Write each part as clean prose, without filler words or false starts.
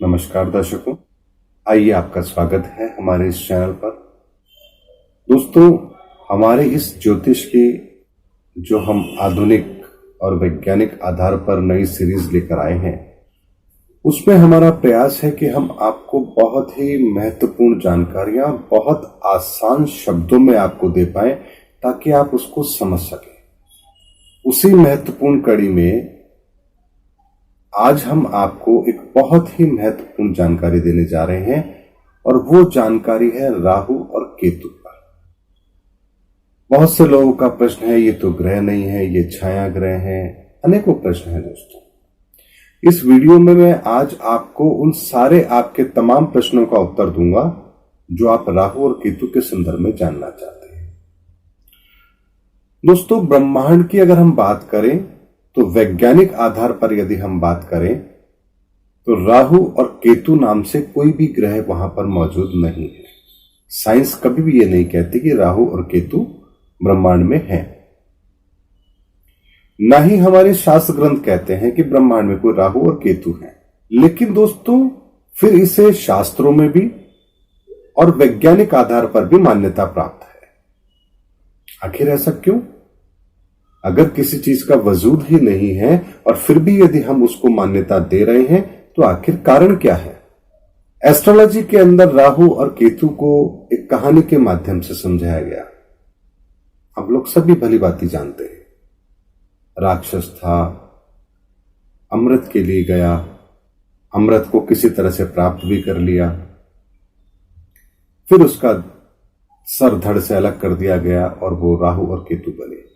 नमस्कार दर्शकों, आइए आपका स्वागत है हमारे इस चैनल पर। दोस्तों, हमारे इस ज्योतिष की जो हम आधुनिक और वैज्ञानिक आधार पर नई सीरीज लेकर आए हैं, उसमें हमारा प्रयास है कि हम आपको बहुत ही महत्वपूर्ण जानकारियां बहुत आसान शब्दों में आपको दे पाए ताकि आप उसको समझ सकें। उसी महत्वपूर्ण कड़ी में आज हम आपको एक बहुत ही महत्वपूर्ण जानकारी देने जा रहे हैं और वो जानकारी है राहु और केतु पर। बहुत से लोगों का प्रश्न है, ये तो ग्रह नहीं है, ये छाया ग्रह है, अनेकों प्रश्न हैं दोस्तों। इस वीडियो में मैं आज आपको उन सारे आपके तमाम प्रश्नों का उत्तर दूंगा जो आप राहु और केतु के संदर्भ में जानना चाहते हैं। दोस्तों, ब्रह्मांड की अगर हम बात करें तो वैज्ञानिक आधार पर यदि हम बात करें तो राहु और केतु नाम से कोई भी ग्रह वहां पर मौजूद नहीं है। साइंस कभी भी ये नहीं कहती कि राहु और केतु ब्रह्मांड में है। ना ही हमारे शास्त्र ग्रंथ कहते हैं कि ब्रह्मांड में कोई राहु और केतु है। लेकिन दोस्तों, फिर इसे शास्त्रों में भी और वैज्ञानिक आधार पर भी मान्यता प्राप्त है। आखिर ऐसा क्यों? अगर किसी चीज का वजूद ही नहीं है और फिर भी यदि हम उसको मान्यता दे रहे हैं तो आखिर कारण क्या है? एस्ट्रोलॉजी के अंदर राहु और केतु को एक कहानी के माध्यम से समझाया गया। हम लोग सभी भली भांति जानते हैं। राक्षस था, अमृत के लिए गया, अमृत को किसी तरह से प्राप्त भी कर लिया, फिर उसका सर धड़ से अलग कर दिया गया और वो राहु और केतु बने।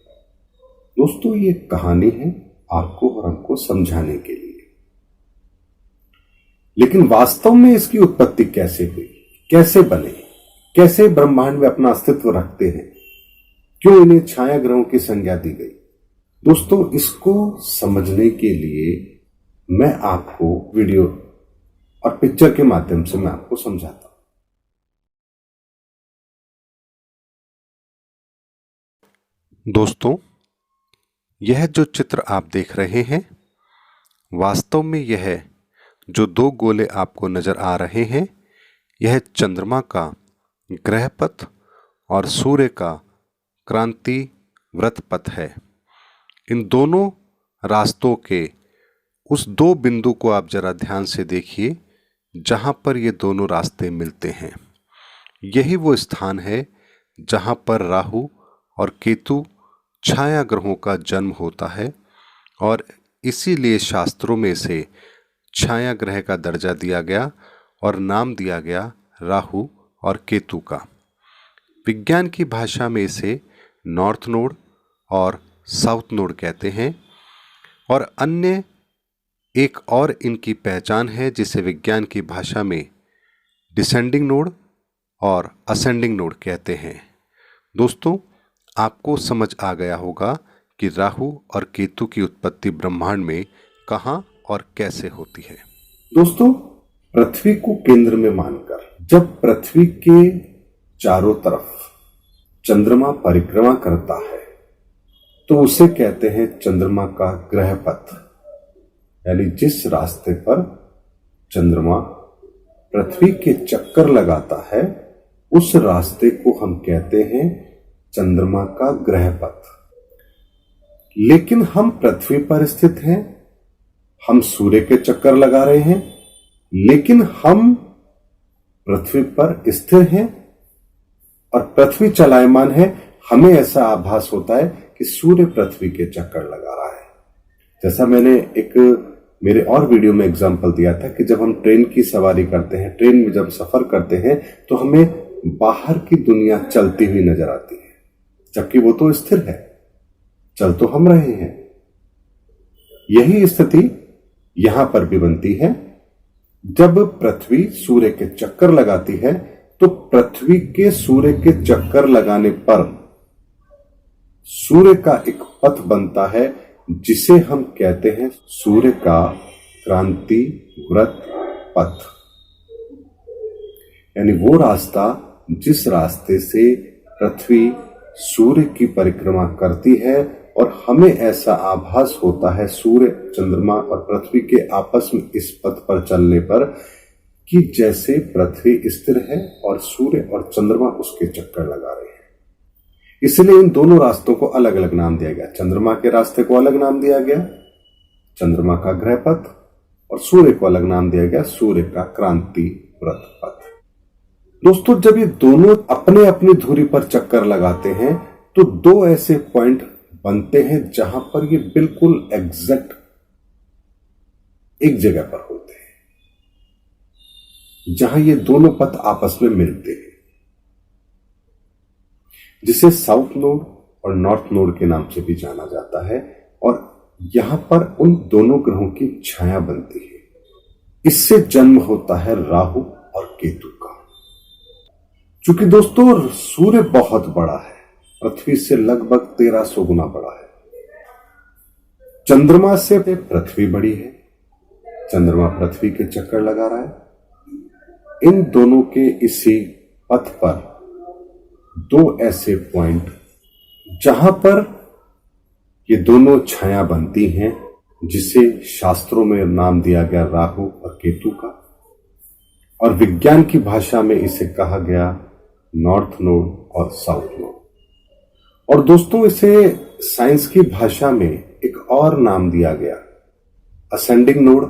दोस्तों, ये कहानी है आपको और हमको समझाने के लिए। लेकिन वास्तव में इसकी उत्पत्ति कैसे हुई, कैसे बने, कैसे ब्रह्मांड में अपना अस्तित्व रखते हैं, क्यों इन्हें छाया ग्रहों की संज्ञा दी गई? दोस्तों, इसको समझने के लिए मैं आपको वीडियो और पिक्चर के माध्यम से मैं आपको समझाता हूं। दोस्तों, यह जो चित्र आप देख रहे हैं, वास्तव में यह जो दो गोले आपको नजर आ रहे हैं, यह चंद्रमा का ग्रहपथ और सूर्य का क्रांति व्रत पथ है। इन दोनों रास्तों के उस दो बिंदु को आप जरा ध्यान से देखिए जहां पर ये दोनों रास्ते मिलते हैं। यही वो स्थान है जहां पर राहु और केतु छाया ग्रहों का जन्म होता है और इसीलिए शास्त्रों में इसे छाया ग्रह का दर्जा दिया गया और नाम दिया गया राहु और केतु का। विज्ञान की भाषा में इसे नॉर्थ नोड और साउथ नोड कहते हैं और अन्य एक और इनकी पहचान है जिसे विज्ञान की भाषा में डिसेंडिंग नोड और असेंडिंग नोड कहते हैं। दोस्तों, आपको समझ आ गया होगा कि राहु और केतु की उत्पत्ति ब्रह्मांड में कहां और कैसे होती है। दोस्तों, पृथ्वी को केंद्र में मानकर जब पृथ्वी के चारों तरफ चंद्रमा परिक्रमा करता है तो उसे कहते हैं चंद्रमा का ग्रह पथ। यानी जिस रास्ते पर चंद्रमा पृथ्वी के चक्कर लगाता है उस रास्ते को हम कहते हैं चंद्रमा का ग्रह पथ। लेकिन हम पृथ्वी पर स्थित हैं, हम सूर्य के चक्कर लगा रहे हैं, लेकिन हम पृथ्वी पर स्थिर हैं और पृथ्वी चलायमान है। हमें ऐसा आभास होता है कि सूर्य पृथ्वी के चक्कर लगा रहा है। जैसा मैंने एक मेरे और वीडियो में एग्जांपल दिया था कि जब हम ट्रेन की सवारी करते हैं, ट्रेन में जब सफर करते हैं तो हमें बाहर की दुनिया चलती हुई नजर आती है, जबकि वो तो स्थिर है, चल तो हम रहे हैं। यही स्थिति यहां पर भी बनती है। जब पृथ्वी सूर्य के चक्कर लगाती है तो पृथ्वी के सूर्य के चक्कर लगाने पर सूर्य का एक पथ बनता है जिसे हम कहते हैं सूर्य का क्रांति व्रत पथ। यानी वो रास्ता जिस रास्ते से पृथ्वी सूर्य की परिक्रमा करती है और हमें ऐसा आभास होता है सूर्य, चंद्रमा और पृथ्वी के आपस में इस पथ पर चलने पर कि जैसे पृथ्वी स्थिर है और सूर्य और चंद्रमा उसके चक्कर लगा रहे हैं। इसलिए इन दोनों रास्तों को अलग अलग नाम दिया गया। चंद्रमा के रास्ते को अलग नाम दिया गया चंद्रमा का ग्रह पथ, और सूर्य को अलग नाम दिया गया सूर्य का क्रांति व्रत पथ। दोस्तों, जब ये दोनों अपने अपनी धुरी पर चक्कर लगाते हैं तो दो ऐसे पॉइंट बनते हैं जहां पर ये बिल्कुल एग्जैक्ट एक जगह पर होते हैं, जहां ये दोनों पथ आपस में मिलते हैं, जिसे साउथ नोड और नॉर्थ नोड के नाम से भी जाना जाता है। और यहां पर उन दोनों ग्रहों की छाया बनती है। इससे जन्म होता है राहु और केतु का। चूंकि दोस्तों सूर्य बहुत बड़ा है, पृथ्वी से लगभग 1300 गुना बड़ा है। चंद्रमा से पृथ्वी बड़ी है, चंद्रमा पृथ्वी के चक्कर लगा रहा है। इन दोनों के इसी पथ पर दो ऐसे पॉइंट जहां पर ये दोनों छाया बनती हैं, जिसे शास्त्रों में नाम दिया गया राहु और केतु का, और विज्ञान की भाषा में इसे कहा गया नॉर्थ नोड और साउथ नोड। और दोस्तों इसे साइंस की भाषा में एक और नाम दिया गया ascending node,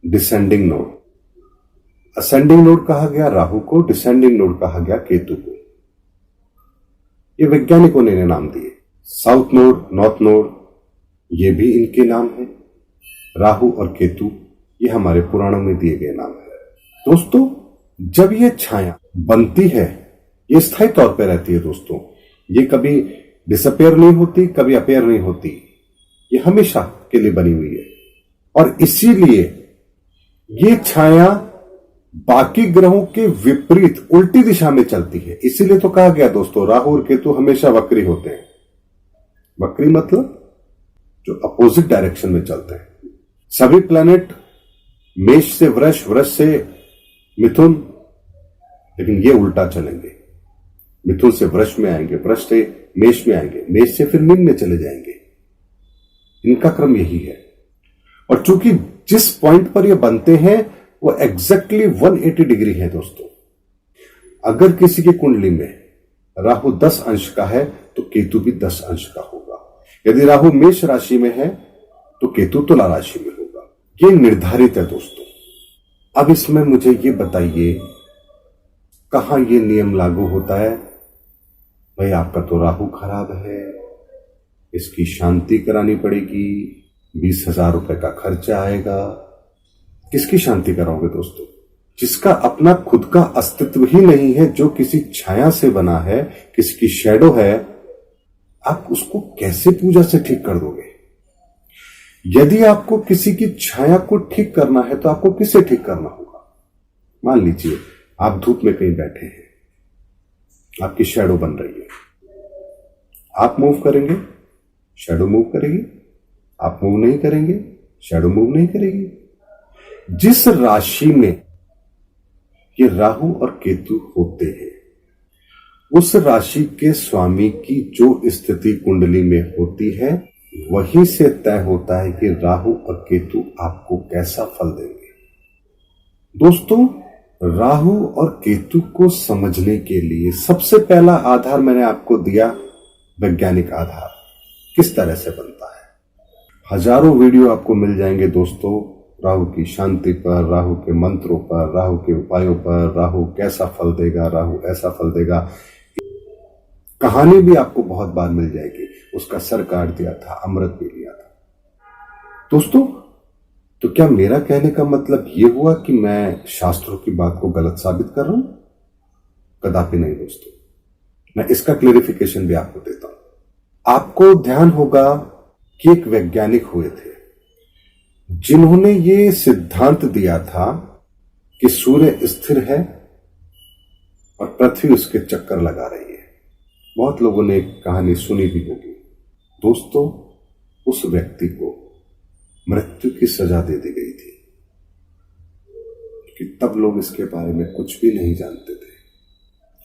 descending node. Ascending node कहा गया राहु को, डिसेंडिंग नोड कहा गया केतु को। ये वैज्ञानिकों ने नाम दिए। साउथ नोड, नॉर्थ नोड, ये भी इनके नाम है। राहु और केतु ये हमारे पुराणों में दिए गए नाम है। दोस्तों जब ये छाया बनती है, ये स्थायी तौर पर रहती है। दोस्तों ये कभी डिसअपेयर नहीं होती, कभी अपेयर नहीं होती, ये हमेशा के लिए बनी हुई है। और इसीलिए ये छाया बाकी ग्रहों के विपरीत उल्टी दिशा में चलती है। इसीलिए तो कहा गया दोस्तों राहु और केतु हमेशा वक्री होते हैं। वक्री मतलब जो अपोजिट डायरेक्शन में चलते हैं। सभी प्लैनेट मेष से वृष, वृष से मिथुन, लेकिन ये उल्टा चलेंगे। मिथुन से वृष में आएंगे, वृष से मेष में आएंगे, मेष से फिर मीन में चले जाएंगे। इनका क्रम यही है। और चूंकि जिस पॉइंट पर ये बनते हैं वो एग्जैक्टली 180 डिग्री है। दोस्तों अगर किसी की कुंडली में राहु 10 अंश का है तो केतु भी 10 अंश का होगा। यदि राहु मेष राशि में है तो केतु तुला राशि में होगा। ये निर्धारित है दोस्तों। अब इसमें मुझे ये बताइए कहां ये नियम लागू होता है। भाई आपका तो राहु खराब है, इसकी शांति करानी पड़ेगी, 20,000 रुपए का खर्चा आएगा। किसकी शांति कराओगे दोस्तों? जिसका अपना खुद का अस्तित्व ही नहीं है, जो किसी छाया से बना है, किसी की शैडो है, आप उसको कैसे पूजा से ठीक कर दोगे? यदि आपको किसी की छाया को ठीक करना है तो आपको किससे ठीक करना होगा? मान लीजिए आप धूप में कहीं बैठे हैं, आपकी शैडो बन रही है, आप मूव करेंगे, शैडो मूव करेगी। आप मूव नहीं करेंगे, शैडो मूव नहीं करेगी। जिस राशि में ये राहु और केतु होते हैं, उस राशि के स्वामी की जो स्थिति कुंडली में होती है, वहीं से तय होता है कि राहु और केतु आपको कैसा फल देंगे। दोस्तों राहु और केतु को समझने के लिए सबसे पहला आधार मैंने आपको दिया, वैज्ञानिक आधार। किस तरह से बनता है? हजारों वीडियो आपको मिल जाएंगे दोस्तों, राहु की शांति पर, राहु के मंत्रों पर, राहु के उपायों पर, राहु कैसा फल देगा, राहु ऐसा फल देगा। कहानी भी आपको बहुत बार मिल जाएगी। उसका सर काट दिया था, अमृत पी लिया था। दोस्तों तो क्या मेरा कहने का मतलब यह हुआ कि मैं शास्त्रों की बात को गलत साबित कर रहा हूं? कदापि नहीं दोस्तों। मैं इसका क्लेरिफिकेशन भी आपको देता हूं। आपको ध्यान होगा कि एक वैज्ञानिक हुए थे जिन्होंने ये सिद्धांत दिया था कि सूर्य स्थिर है और पृथ्वी उसके चक्कर लगा रही है। बहुत लोगों ने एक कहानी सुनी भी होगी। दोस्तों उस व्यक्ति को मृत्यु की सजा दे दी गई थी कि तब लोग इसके बारे में कुछ भी नहीं जानते थे।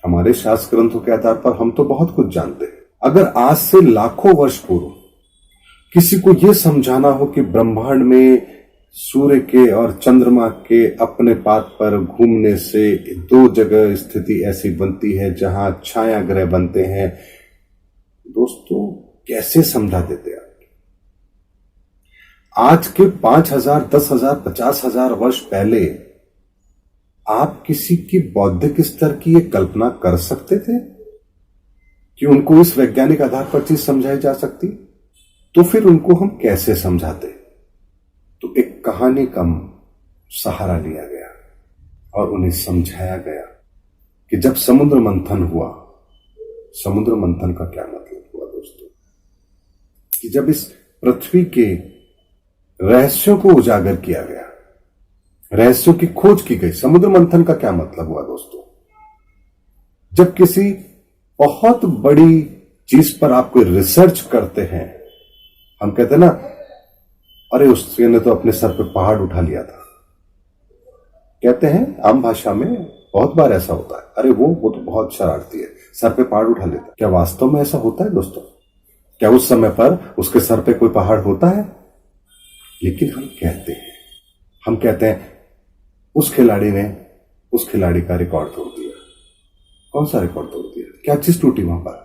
हमारे शास्त्र ग्रंथों के आधार पर हम तो बहुत कुछ जानते हैं। अगर आज से लाखों वर्ष पूर्व किसी को यह समझाना हो कि ब्रह्मांड में सूर्य के और चंद्रमा के अपने पात पर घूमने से दो जगह स्थिति ऐसी बनती है जहां छाया ग्रह बनते हैं, दोस्तों कैसे समझा देते आप? आज के 5,000, 10,000, 50,000 वर्ष पहले आप किसी की बौद्धिक स्तर की यह कल्पना कर सकते थे कि उनको इस वैज्ञानिक आधार पर चीज समझाई जा सकती? तो फिर उनको हम कैसे समझाते? तो एक कहानी का सहारा लिया गया और उन्हें समझाया गया कि जब समुद्र मंथन हुआ, समुद्र मंथन का क्या मतलब हुआ दोस्तों? कि जब इस पृथ्वी के रहस्यों को उजागर किया गया, रहस्यों की खोज की गई। समुद्र मंथन का क्या मतलब हुआ दोस्तों? जब किसी बहुत बड़ी चीज पर आप कोई रिसर्च करते हैं, हम कहते हैं ना, अरे उसने तो अपने सर पे पहाड़ उठा लिया था, कहते हैं आम भाषा में बहुत बार ऐसा होता है, अरे वो तो बहुत शरारती है, सर पे पहाड़ उठा लेता है। क्या वास्तव में ऐसा होता है दोस्तों? क्या उस समय पर उसके सर पे कोई पहाड़ होता है? लेकिन हम कहते हैं उस खिलाड़ी ने उस खिलाड़ी का रिकॉर्ड तोड़ दिया। कौन सा रिकॉर्ड तोड़ दिया? क्या चीज टूटी वहां पर?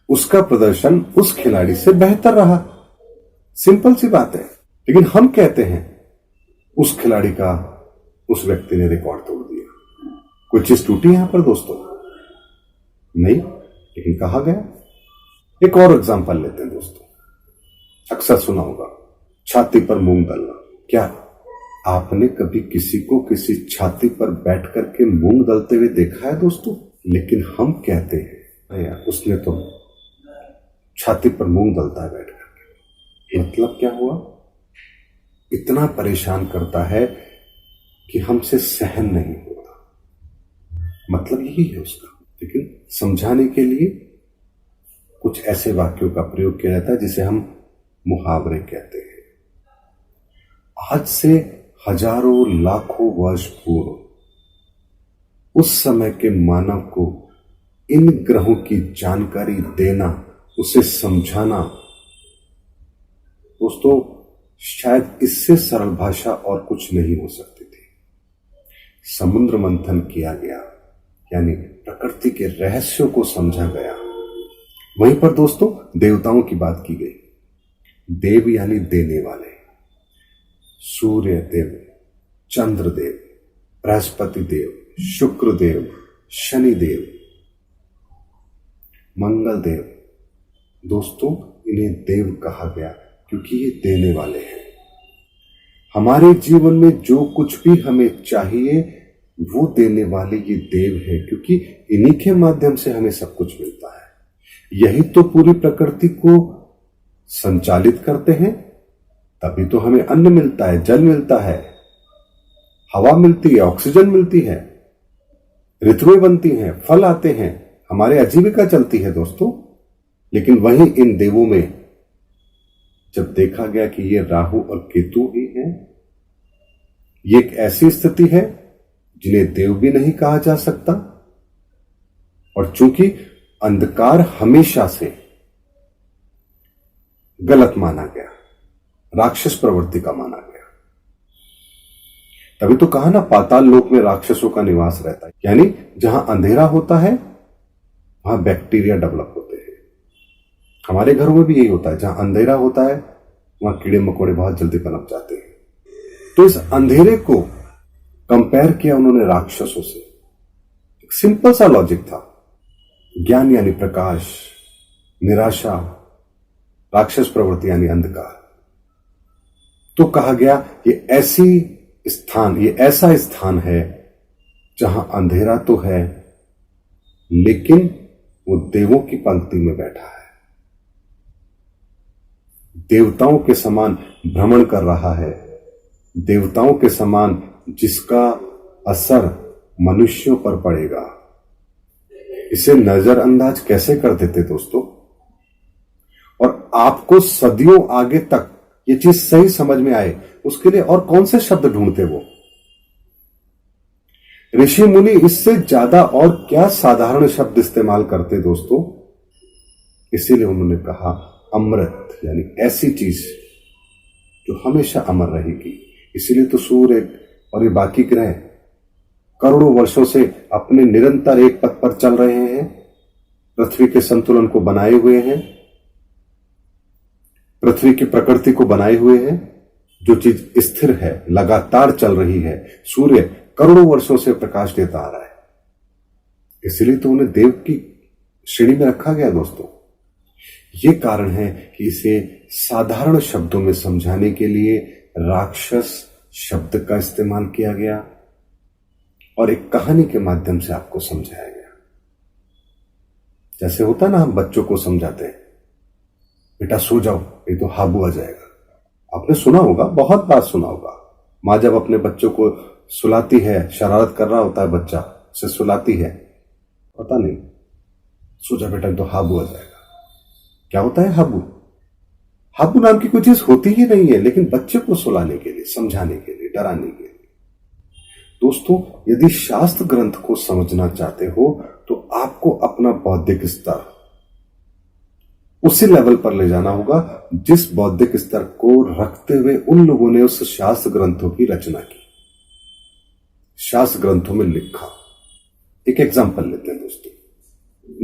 उसका प्रदर्शन उस खिलाड़ी से बेहतर रहा। सिंपल सी बात है। लेकिन हम कहते हैं उस खिलाड़ी का उस व्यक्ति ने रिकॉर्ड तोड़ दिया। कोई चीज टूटी यहां पर दोस्तों? नहीं, लेकिन कहा गया। एक और एग्जांपल लेते हैं दोस्तों, अक्सर सुना होगा छाती पर मूंग डालना। क्या आपने कभी किसी को किसी छाती पर बैठ करके मूंग दलते हुए देखा है दोस्तों? लेकिन हम कहते हैं अरे यार उसने तो छाती पर मूंग दलता है बैठ करके। मतलब क्या हुआ? इतना परेशान करता है कि हमसे सहन नहीं होता। मतलब यही है उसका। लेकिन समझाने के लिए कुछ ऐसे वाक्यों का प्रयोग किया जाता है जिसे हम मुहावरे कहते हैं। आज से हजारों लाखों वर्ष पूर्व उस समय के मानव को इन ग्रहों की जानकारी देना, उसे समझाना, दोस्तों शायद इससे सरल भाषा और कुछ नहीं हो सकती थी। समुद्र मंथन किया गया, यानी प्रकृति के रहस्यों को समझा गया। वहीं पर दोस्तों देवताओं की बात की गई। देव यानी देने वाले, सूर्य देव, चंद्र देव, बृहस्पति देव, शुक्र देव, शनि देव, मंगल देव। दोस्तों इन्हें देव कहा गया क्योंकि ये देने वाले हैं। हमारे जीवन में जो कुछ भी हमें चाहिए वो देने वाले ये देव है, क्योंकि इन्हीं के माध्यम से हमें सब कुछ मिलता है। यही तो पूरी प्रकृति को संचालित करते हैं, तभी तो हमें अन्न मिलता है, जल मिलता है, हवा मिलती है, ऑक्सीजन मिलती है, ऋतुएं बनती हैं, फल आते हैं, हमारे आजीविका चलती है दोस्तों। लेकिन वहीं इन देवों में जब देखा गया कि ये राहु और केतु ही हैं, ये एक ऐसी स्थिति है जिन्हें देव भी नहीं कहा जा सकता। और चूंकि अंधकार हमेशा से गलत माना गया, राक्षस प्रवृत्ति का माना गया, तभी तो कहा ना पाताल लोक में राक्षसों का निवास रहता है। यानी जहां अंधेरा होता है वहां बैक्टीरिया डेवलप होते हैं। हमारे घरों में भी यही होता है, जहां अंधेरा होता है वहां कीड़े मकोड़े बहुत जल्दी पनप जाते हैं। तो इस अंधेरे को कंपेयर किया उन्होंने राक्षसों से। एक सिंपल सा लॉजिक था, ज्ञान यानी प्रकाश, निराशा, राक्षस प्रवृत्ति यानी अंधकार। तो कहा गया ये ऐसा स्थान है जहां अंधेरा तो है लेकिन वो देवों की पंक्ति में बैठा है, देवताओं के समान भ्रमण कर रहा है, देवताओं के समान जिसका असर मनुष्यों पर पड़ेगा। इसे नजरअंदाज कैसे कर देते दोस्तों? और आपको सदियों आगे तक ये चीज सही समझ में आए उसके लिए और कौन से शब्द ढूंढते वो? ऋषि मुनि इससे ज्यादा और क्या साधारण शब्द इस्तेमाल करते दोस्तों? इसीलिए उन्होंने कहा अमृत, यानी ऐसी चीज जो हमेशा अमर रहेगी। इसीलिए तो सूर्य और ये बाकी ग्रह करोड़ों वर्षों से अपने निरंतर एक पथ पर चल रहे हैं, पृथ्वी के संतुलन को बनाए हुए हैं, पृथ्वी की प्रकृति को बनाए हुए हैं। जो चीज स्थिर है, लगातार चल रही है, सूर्य करोड़ों वर्षों से प्रकाश देता आ रहा है। इसलिए तो उन्हें देव की श्रेणी में रखा गया दोस्तों। ये कारण है कि इसे साधारण शब्दों में समझाने के लिए राक्षस शब्द का इस्तेमाल किया गया और एक कहानी के माध्यम से आपको समझाया गया। जैसे होता ना, हम बच्चों को समझाते हैं, बेटा सो जाओ, ये तो हाबू आ जाएगा। आपने सुना होगा, बहुत बार सुना होगा। माँ जब अपने बच्चों को सुलाती है, शरारत कर रहा होता है बच्चा, उसे सुलाती है, पता नहीं, सो जा बेटा, तो हाबू आ जाएगा। क्या होता है हाबू? हाबू नाम की कोई चीज होती ही नहीं है, लेकिन बच्चे को सुलाने के लिए, समझाने के लिए, डराने के लिए। दोस्तों, यदि शास्त्र ग्रंथ को समझना चाहते हो तो आपको अपना बौद्धिक स्तर उसी लेवल पर ले जाना होगा जिस बौद्धिक स्तर को रखते हुए उन लोगों ने उस शास्त्र ग्रंथों की रचना की, शास्त्र ग्रंथों में लिखा। एक एग्जांपल लेते हैं दोस्तों,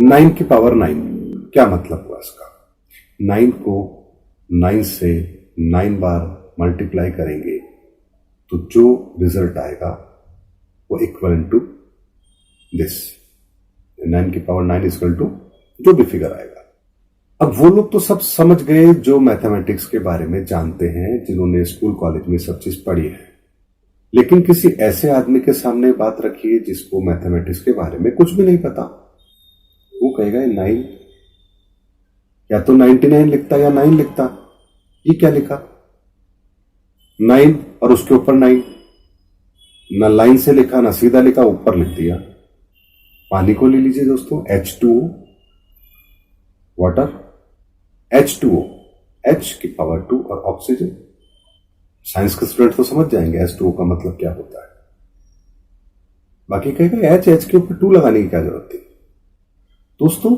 9 की पावर 9, क्या मतलब हुआ इसका? 9 को 9 से 9 बार मल्टीप्लाई करेंगे तो जो रिजल्ट आएगा वो इक्वल टू दिस, 9 की पावर 9 इक्वल टू जो भी फिगर आएगा। अब वो लोग तो सब समझ गए जो मैथमेटिक्स के बारे में जानते हैं, जिन्होंने स्कूल कॉलेज में सब चीज पढ़ी है। लेकिन किसी ऐसे आदमी के सामने बात रखिए जिसको मैथमेटिक्स के बारे में कुछ भी नहीं पता, वो कहेगा 9 या तो 99 लिखता या 9 लिखता। ये क्या लिखा? 9 और उसके ऊपर 9, ना लाइन से लिखा ना सीधा लिखा, ऊपर लिख दिया। पानी को ले लीजिए दोस्तों, H2O, वाटर, H2O, H की पावर 2 और ऑक्सीजन। साइंस के स्टूडेंट तो समझ जाएंगे H2O का मतलब क्या होता है। बाकी कहेगा H के ऊपर 2 लगाने की क्या जरूरत थी? दोस्तों,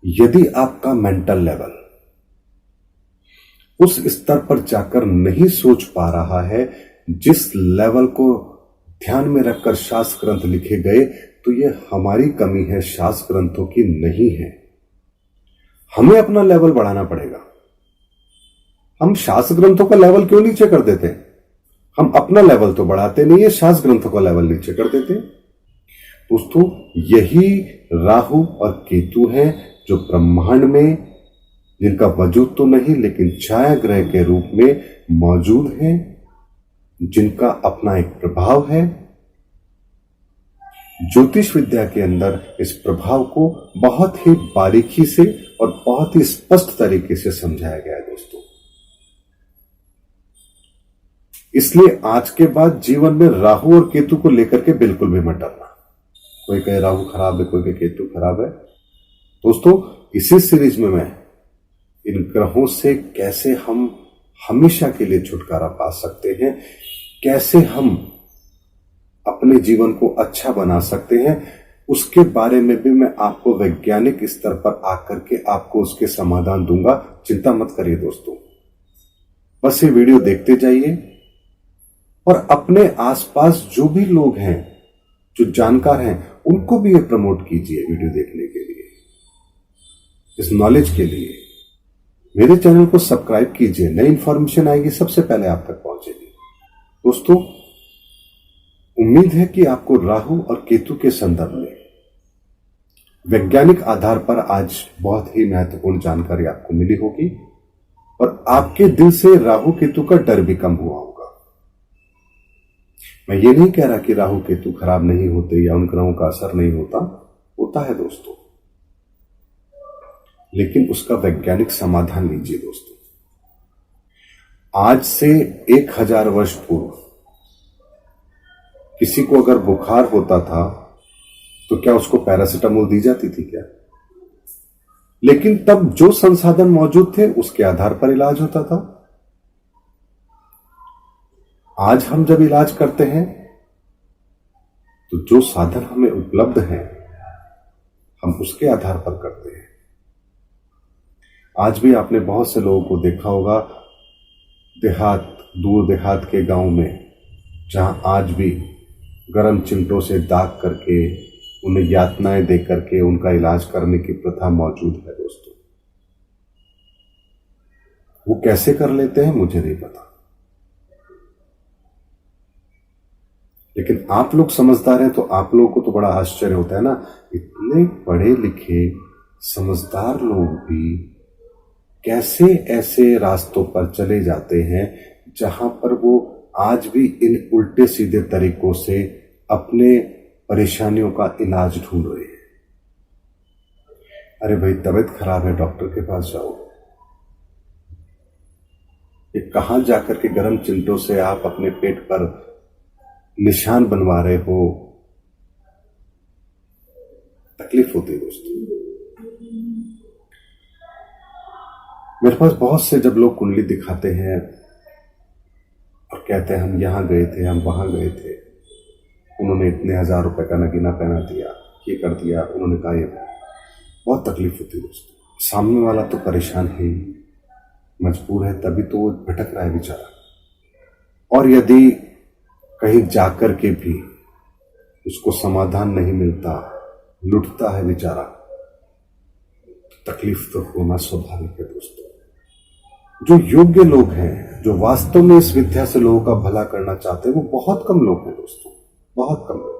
यदि आपका मेंटल लेवल उस स्तर पर जाकर नहीं सोच पा रहा है जिस लेवल को ध्यान में रखकर शास्त्र ग्रंथ लिखे गए, तो यह हमारी कमी है, शास्त्र ग्रंथों की नहीं है। हमें अपना लेवल बढ़ाना पड़ेगा। हम शास्त्र ग्रंथों का लेवल क्यों नीचे कर देते? हम अपना लेवल तो बढ़ाते नहीं है, शास्त्र ग्रंथों का लेवल नीचे कर देते। दोस्तों, यही राहु और केतु हैं जो ब्रह्मांड में, जिनका वजूद तो नहीं लेकिन छाया ग्रह के रूप में मौजूद हैं, जिनका अपना एक प्रभाव है। ज्योतिष विद्या के अंदर इस प्रभाव को बहुत ही बारीकी से और बहुत ही स्पष्ट तरीके से समझाया गया है दोस्तों। इसलिए आज के बाद जीवन में राहु और केतु को लेकर के बिल्कुल भी मत डरना। कोई कहे राहु खराब है, कोई कहे केतु खराब है। दोस्तों, इसी सीरीज में मैं इन ग्रहों से कैसे हम हमेशा के लिए छुटकारा पा सकते हैं, कैसे हम अपने जीवन को अच्छा बना सकते हैं, उसके बारे में भी मैं आपको वैज्ञानिक स्तर पर आकर के आपको उसके समाधान दूंगा। चिंता मत करिए दोस्तों, बस ये वीडियो देखते जाइए और अपने आसपास जो भी लोग हैं, जो जानकार हैं, उनको भी ये प्रमोट कीजिए वीडियो देखने के लिए, इस नॉलेज के लिए। मेरे चैनल को सब्सक्राइब कीजिए, नई इंफॉर्मेशन आएगी सबसे पहले आप तक पहुंचेगी। दोस्तों, उम्मीद है कि आपको राहु और केतु के संदर्भ में वैज्ञानिक आधार पर आज बहुत ही महत्वपूर्ण जानकारी आपको मिली होगी और आपके दिल से राहु केतु का डर भी कम हुआ होगा। मैं ये नहीं कह रहा कि राहु केतु खराब नहीं होते या उन ग्रहों का असर नहीं होता, होता है दोस्तों, लेकिन उसका वैज्ञानिक समाधान लीजिए दोस्तों। आज से 1000 वर्ष पूर्व किसी को अगर बुखार होता था तो क्या उसको पैरासिटामोल दी जाती थी क्या? लेकिन तब जो संसाधन मौजूद थे उसके आधार पर इलाज होता था। आज हम जब इलाज करते हैं तो जो साधन हमें उपलब्ध हैं हम उसके आधार पर करते हैं। आज भी आपने बहुत से लोगों को देखा होगा दूर देहात के गांव में, जहां आज भी गर्म चिमटों से दाग करके, उन्हें यातनाएं दे करके उनका इलाज करने की प्रथा मौजूद है दोस्तों। वो कैसे कर लेते हैं मुझे नहीं पता, लेकिन आप लोग समझदार हैं तो आप लोगों को तो बड़ा आश्चर्य होता है ना, इतने पढ़े लिखे समझदार लोग भी कैसे ऐसे रास्तों पर चले जाते हैं जहां पर वो आज भी इन उल्टे सीधे तरीकों से अपने परेशानियों का इलाज ढूंढ रहे हैं। अरे भाई, तबीयत खराब है, डॉक्टर के पास जाओ। ये कहां जाकर के गर्म चिमटों से आप अपने पेट पर निशान बनवा रहे हो? तकलीफ होती है दोस्तों। मेरे पास बहुत से जब लोग कुंडली दिखाते हैं और कहते हैं हम यहां गए थे, हम वहां गए थे, उन्होंने इतने 1000 रुपए का नगीना पहना दिया, ये कर दिया, उन्होंने कहा ये, बहुत तकलीफ होती है दोस्तों। सामने वाला तो परेशान है ही, मजबूर है, तभी तो वो भटक रहा है बेचारा। और यदि कहीं जाकर के भी उसको समाधान नहीं मिलता, लुटता है बेचारा, तकलीफ तो होना स्वाभाविक है दोस्तों। जो योग्य लोग हैं, जो वास्तव में इस विद्या से लोगों का भला करना चाहते हैं, वो बहुत कम लोग हैं दोस्तों, बहुत कम लोग।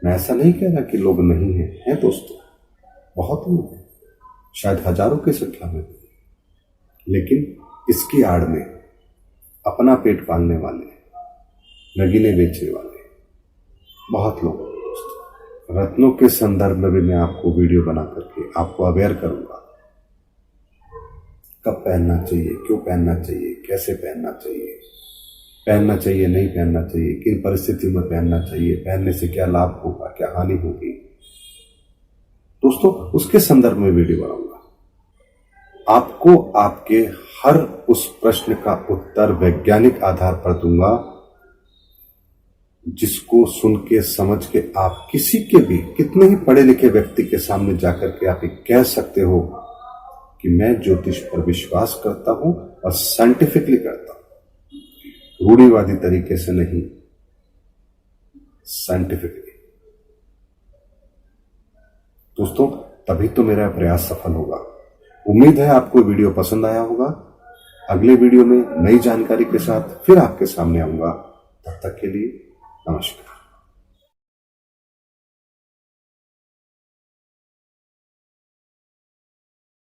मैं ऐसा नहीं कह रहा कि लोग नहीं हैं दोस्तों, बहुत लोग हैं, शायद हजारों की संख्या में, लेकिन इसकी आड़ में अपना पेट पालने वाले, नगीने बेचने वाले बहुत लोग हैं दोस्तों। रत्नों के संदर्भ में भी मैं आपको वीडियो बना करके आपको अवेयर करूंगा, कब पहनना चाहिए, क्यों पहनना चाहिए, कैसे पहनना चाहिए, नहीं पहनना चाहिए, किन परिस्थितियों में पहनना चाहिए, पहनने से क्या लाभ होगा, क्या हानि होगी दोस्तों, उसके संदर्भ में वीडियो बनाऊंगा। आपको आपके हर उस प्रश्न का उत्तर वैज्ञानिक आधार पर दूंगा, जिसको सुन के समझ के आप किसी के भी, कितने ही पढ़े लिखे व्यक्ति के सामने जाकर के आप कह सकते हो कि मैं ज्योतिष पर विश्वास करता हूं और साइंटिफिकली करता हूं, रूढ़िवादी तरीके से नहीं, साइंटिफिकली। दोस्तों, तभी तो मेरा प्रयास सफल होगा। उम्मीद है आपको वीडियो पसंद आया होगा। अगले वीडियो में नई जानकारी के साथ फिर आपके सामने आऊंगा। तब तक के लिए नमस्कार।